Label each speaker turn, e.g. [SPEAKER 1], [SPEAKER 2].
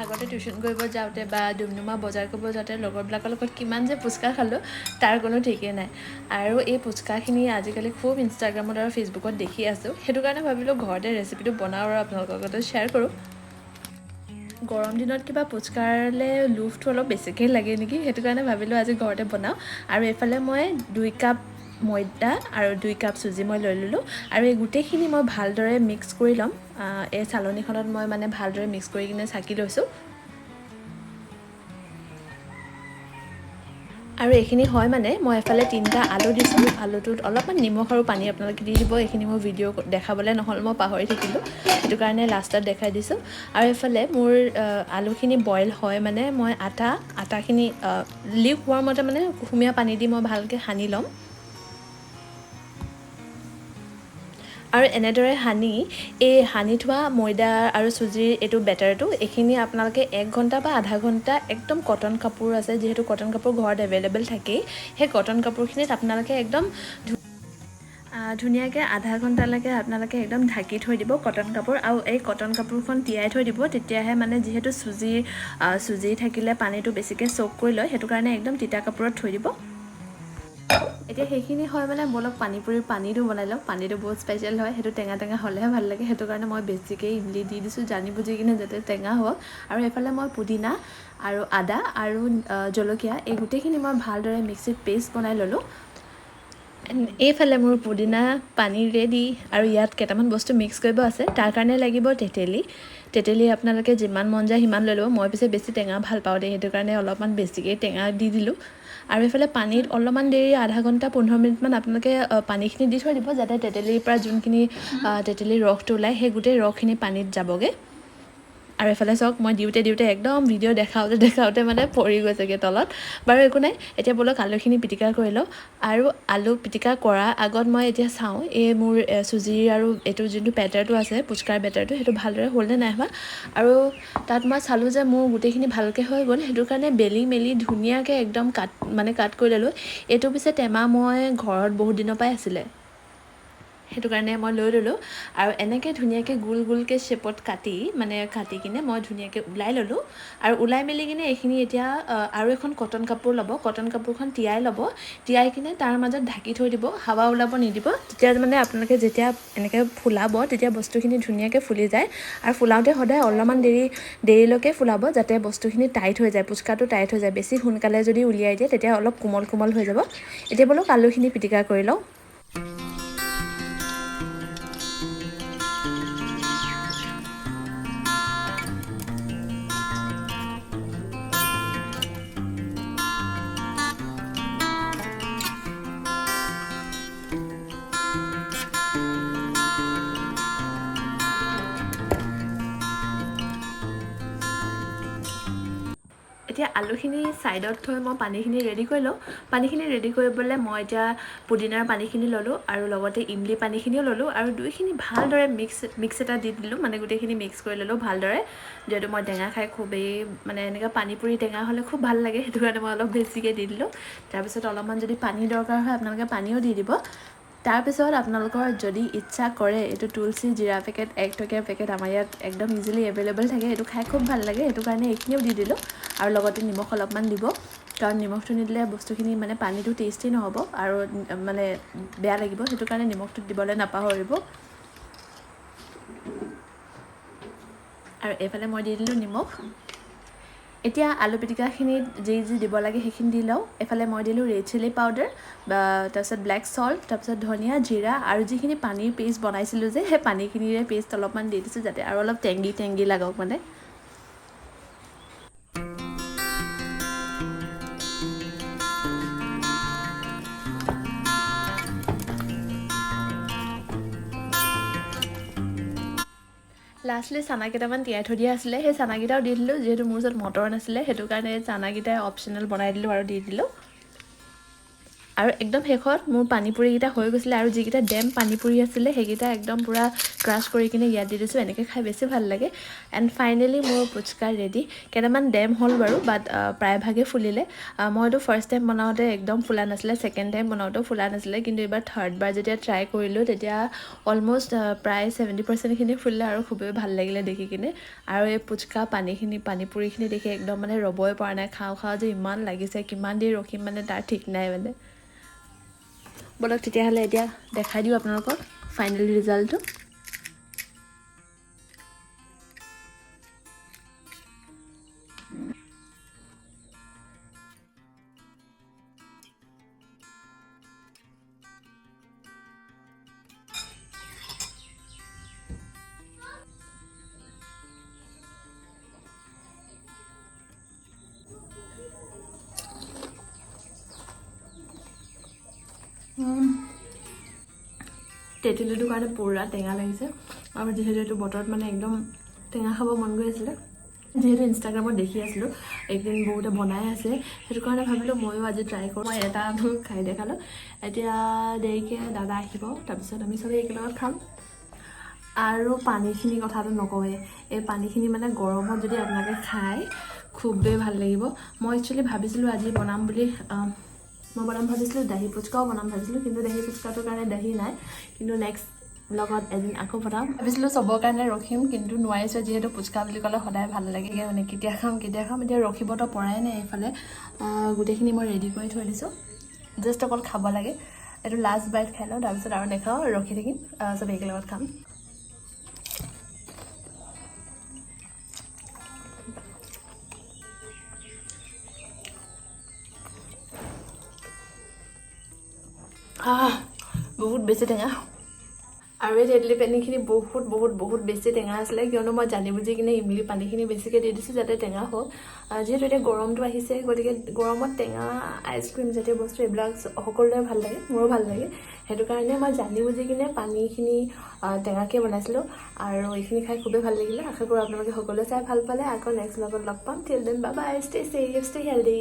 [SPEAKER 1] আগতে টিউশ্যন কৰিব যাওঁতে বা ডুমডুমা বজাৰ কৰিব যাওঁতে লগৰবিলাকৰ লগত কিমান যে ফুচকা খালোঁ তাৰ কোনো ঠিকেই নাই। আৰু এই ফুচকাখিনি আজিকালি খুব ইনষ্টাগ্ৰামত আৰু ফেচবুকত দেখি আছোঁ, সেইটো কাৰণে ভাবিলোঁ ঘৰতে ৰেচিপিটো বনাওঁ আৰু আপোনালোকৰ লগত শ্বেয়াৰ কৰোঁ। গৰম দিনত কিবা ফুচকালে লোভটো অলপ বেছিকৈ লাগে নেকি, সেইটো কাৰণে ভাবিলোঁ আজি ঘৰতে বনাওঁ। আৰু এইফালে মই 2 কাপ ময়দা আৰু 2 কাপ চুজি মই লৈ ল'লোঁ আৰু এই গোটেইখিনি মই ভালদৰে মিক্স কৰি ল'ম। এই চালনীখনত মই মানে ভালদৰে মিক্স কৰি কিনে চাকি লৈছোঁ। আৰু এইখিনি হয় মানে মই এফালে 3টা আলু দিছোঁ, আলুটোত অলপমান নিমখ আৰু পানী আপোনালোকে দি দিব। এইখিনি মই ভিডিঅ' দেখাবলৈ নহ'ল, মই পাহৰি থাকিলোঁ, সেইটো কাৰণে লাষ্টত দেখাই দিছোঁ। আৰু এইফালে মোৰ আলুখিনি বইল হয় মানে মই আটাখিনি লিক হোৱাৰ মতে মানে কুহুমীয়া পানী দি মই ভালকৈ সানি ল'ম। আৰু এনেদৰে সানি থোৱা ময়দা আৰু চুজিৰ এইটো বেটাৰটো এইখিনি আপোনালোকে 1 ঘণ্টা বা আধা ঘণ্টা একদম কটন কাপোৰ আছে, যিহেতু কটন কাপোৰ ঘৰত এভেইলেবল থাকেই, সেই কটন কাপোৰখিনিত আপোনালোকে একদম ধুনীয়াকৈ আধা ঘণ্টালৈকে আপোনালোকে একদম ঢাকি থৈ দিব কটন কাপোৰ। আৰু এই কটন কাপোৰখন তিয়াই থৈ দিব, তেতিয়াহে মানে যিহেতু চুজি থাকিলে পানীটো বেছিকৈ চ'ক কৰি লয়, সেইটো কাৰণে একদম তিতা কাপোৰত থৈ দিব। এতিয়া সেইখিনি হয় মানে বলক পানীটো বনাই লওক। পানীটো বহুত স্পেচিয়েল হয়, সেইটো টেঙা হ'লেহে ভাল লাগে, সেইটো কাৰণে মই বেছিকৈ ইমলি দি দিছোঁ, জানি বুজি কিনে যাতে টেঙা হওক। আৰু এইফালে মই পুদিনা আৰু আদা আৰু জলকীয়া এই গোটেইখিনি মই ভালদৰে মিক্সিত পেষ্ট বনাই ল'লোঁ। এইফালে মোৰ পুদিনা পানী ৰেডি। আৰু ইয়াত কেইটামান বস্তু মিক্স কৰিব আছে, তাৰ কাৰণে লাগিব তেতেলী আপোনালোকে যিমান মন যায় সিমান লৈ ল'ব। মই পিছে বেছি টেঙা ভাল পাওঁ দেই, সেইটো কাৰণে অলপমান বেছিকৈ টেঙা দি দিলোঁ। আৰু এইফালে পানীত অলপমান দেৰি আধা ঘণ্টা 15 মিনিটমান আপোনালোকে পানীখিনি দি থৈ দিব, যাতে তেতেলীৰ পৰা যোনখিনি তেতেলীৰ ৰসটো ওলায় সেই গোটেই ৰসখিনি পানীত যাবগৈ। আৰু এইফালে চাওক মই দিওঁতে একদম ভিডিঅ' দেখাওঁতে মানে পৰি গৈছেগৈ তলত। বাৰু একো নাই, এতিয়া বলক আলুখিনি পিটিকা কৰি লওঁ। আৰু আলু পিটিকা কৰাৰ আগত মই এতিয়া চাওঁ এই মোৰ চুজি আৰু এইটো যোনটো বেটাৰটো আছে ফুচকাৰ বেটাৰটো, সেইটো ভালদৰে হ'লনে নাই হোৱা। আৰু তাত মই চালোঁ যে মোৰ গোটেইখিনি ভালকৈ হৈ গ'ল, সেইটো কাৰণে বেলি মেলি ধুনীয়াকৈ একদম কাট কৰি ল'লোঁ। এইটো পিছে টেমা মই ঘৰত বহুত দিনৰ পৰাই আছিলে, সেইটো কাৰণে মই লৈ ল'লোঁ। আৰু এনেকৈ ধুনীয়াকৈ গোলকৈ শ্বেপত কাটি কিনে মই ধুনীয়াকৈ ওলাই ল'লোঁ। আৰু ওলাই মেলি কিনে এইখিনি এতিয়া আৰু এখন কটন কাপোৰ ল'ব, কটন কাপোৰখন তিয়াই কিনে তাৰ মাজত ঢাকি থৈ দিব, হাৱা ওলাব নিদিব। তেতিয়া মানে আপোনালোকে যেতিয়া এনেকৈ ফুলাব তেতিয়া বস্তুখিনি ধুনীয়াকৈ ফুলি যায়। আৰু ফুলাওঁতে সদায় অলপমান দেৰিলৈকে ফুলাব, যাতে বস্তুখিনি টাইট হৈ যায়, ফুচকাটো টাইট হৈ যায়। বেছি সোনকালে যদি উলিয়াই দিয়ে তেতিয়া অলপ কোমল হৈ যাব। এতিয়া বলক আলুখিনি পিটিকা কৰি লওঁ। এতিয়া আলুখিনি ছাইডত থৈ মই পানীখিনি ৰেডি কৰি লওঁ। পানীখিনি ৰেডি কৰিবলৈ মই এতিয়া পুদিনাৰ পানীখিনি ল'লোঁ আৰু লগতে ইমলি পানীখিনিও ল'লোঁ। আৰু দুইখিনি ভালদৰে মিক্স এটা দি দিলোঁ, মানে গোটেইখিনি মিক্স কৰি ল'লোঁ ভালদৰে। যিহেতু মই টেঙা খাই খুবেই মানে এনেকৈ পানী পুৰি টেঙা হ'লে খুব ভাল লাগে, সেইটো কাৰণে মই অলপ বেছিকৈ দি দিলোঁ। তাৰপিছত অলপমান যদি পানী দৰকাৰ হয় আপোনালোকে পানীও দি দিব। তাৰপিছত আপোনালোকৰ যদি ইচ্ছা কৰে এইটো তুলসী জিৰা পেকেট 1 টকীয়া পেকেট আমাৰ ইয়াত একদম ইজিলি এভেইলেবল থাকে, এইটো খাই খুব ভাল লাগে, সেইটো কাৰণে এইখিনিও দি দিলোঁ। আৰু লগতে নিমখ অলপমান দিব, কাৰণ নিমখটো নিদিলে বস্তুখিনি মানে পানীটো টেষ্টি নহ'ব আৰু মানে বেয়া লাগিব, সেইটো কাৰণে নিমখটো দিবলৈ নাপাহৰিব। আৰু এইফালে মই দি দিলোঁ নিমখ। এতিয়া আলু পিটিকাখিনিত যি দিব লাগে সেইখিনি দি লওঁ। এইফালে মই দিলোঁ ৰেড চিলি পাউডাৰ, তাৰপিছত ব্লেক চল্ট, তাৰপিছত ধনিয়া জিৰা আৰু যিখিনি পানীৰ পেষ্ট বনাইছিলোঁ যে সেই পানীখিনিৰে পেষ্ট অলপমান দি দিছোঁ, যাতে আৰু অলপ টেংগি লাগক মানে। লাষ্টলি চানা কেইটামান তিয়াই থৈ দিয়া আছিলে, সেই চানাকেইটাও দি দিলোঁ। যিহেতু মোৰ ওচৰত মটৰ নাছিলে, সেইটো কাৰণে চানাকেইটাই অপশ্যনেল বনাই দিলোঁ আৰু দি দিলোঁ। আৰু একদম শেষত মোৰ পানীপুৰিকেইটা হৈ গৈছিলে আৰু যিকেইটা ডেম পানীপুৰি আছিলে সেইকেইটা একদম পূৰা ক্ৰাছ কৰি কিনে ইয়াত দি দিছোঁ। এনেকৈ খাই বেছি ভাল লাগে। এণ্ড ফাইনেলি মোৰ পুচকা ৰেডি। কেইটামান ডেম হ'ল বাৰু, বাট প্ৰায়ভাগে ফুলিলে। মইতো ফাৰ্ষ্ট টাইম বনাওঁতে একদম ফুলা নাছিলে, ছেকেণ্ড টাইম বনাওঁতেও ফুলা নাছিলে, কিন্তু এইবাৰ থাৰ্ডবাৰ যেতিয়া ট্ৰাই কৰিলোঁ তেতিয়া অলম'ষ্ট প্ৰায় 70%খিনি ফুলিলে আৰু খুবেই ভাল লাগিলে দেখি কিনে। আৰু এই পুচকা পানীপুৰিখিনি দেখি একদম মানে ৰ'বই পৰা নাই, খাওঁ যে ইমান লাগিছে, কিমান দেৰি ৰখিম মানে তাৰ ঠিক নাই মানে। বলক তেতিয়াহ'লে এতিয়া দেখাই দিওঁ আপোনালোকক ফাইনেল ৰিজাল্টটো। তেঁতুলিটোৰ কাৰণে পুৰা টেঙা লাগিছে, আৰু যিহেতু এইটো বতৰত মানে একদম টেঙা খাব মন গৈ আছিলে, যিহেতু ইনষ্টাগ্ৰামত দেখি আছিলোঁ একদিন বহুতে বনাই আছে, সেইটো কাৰণে ভাবিলোঁ ময়ো আজি ট্ৰাই কৰোঁ। মই এটা খাই দেখালোঁ। এতিয়া দেৰিকৈ দাদা আহিব, তাৰপিছত আমি চবেই একেলগত খাম। আৰু পানীখিনি কথাটো নকওঁৱে, এই পানীখিনি মানে গৰমত যদি আপোনালোকে খায় খুবেই ভাল লাগিব। মই একচুৱেলি ভাবিছিলোঁ আজি বনাম বুলি, ভাবিছিলোঁ দহি পুচকাও বনাম ভাবিছিলোঁ, কিন্তু দহি পুচকাটোৰ কাৰণে দহি নাই। কিন্তু নেক্সট ব্লগত এদিন আকৌ বনাম ভাবিছিলোঁ, চবৰ কাৰণে ৰখিম, কিন্তু নোৱাৰিছোঁ, যিহেতু পুচকা বুলি ক'লে সদায় ভাল লাগে মানে কেতিয়া খাম। এতিয়া ৰখিবতো পৰাই নাই। এইফালে গোটেইখিনি মই ৰেডি কৰি থৈ দিছোঁ, জাষ্ট অকল খাব লাগে। এইটো লাষ্ট বাইট খাই লওঁ, তাৰপিছত আৰু নেখাওঁ, ৰখি থাকিম, চবেই একেলগত খাম। বহুত বেছি টেঙা, আৰু এই তেঁতুলি পানীখিনি বহুত বেছি টেঙা আছিলে, কিয়নো মই জানি বুজি কিনে ইমলি পানীখিনি বেছিকৈ দি দিছোঁ যাতে টেঙা হওক। যিহেতু এতিয়া গৰমটো আহিছে, গতিকে গৰমত টেঙা আইচক্ৰীম জাতীয় বস্তু এইবিলাক সকলোৰে ভাল লাগে, মোৰো ভাল লাগে। সেইটো কাৰণে মই জানি বুজি কিনে পানীখিনি টেঙাকৈ বনাইছিলোঁ, আৰু এইখিনি খাই খুবেই ভাল লাগিলে। আশা কৰোঁ আপোনালোকে সকলোৱে চাই ভাল পালে। আকৌ নেক্সট ব্লগত লগ পাম। Till then bye bye, stay safe, stay healthy.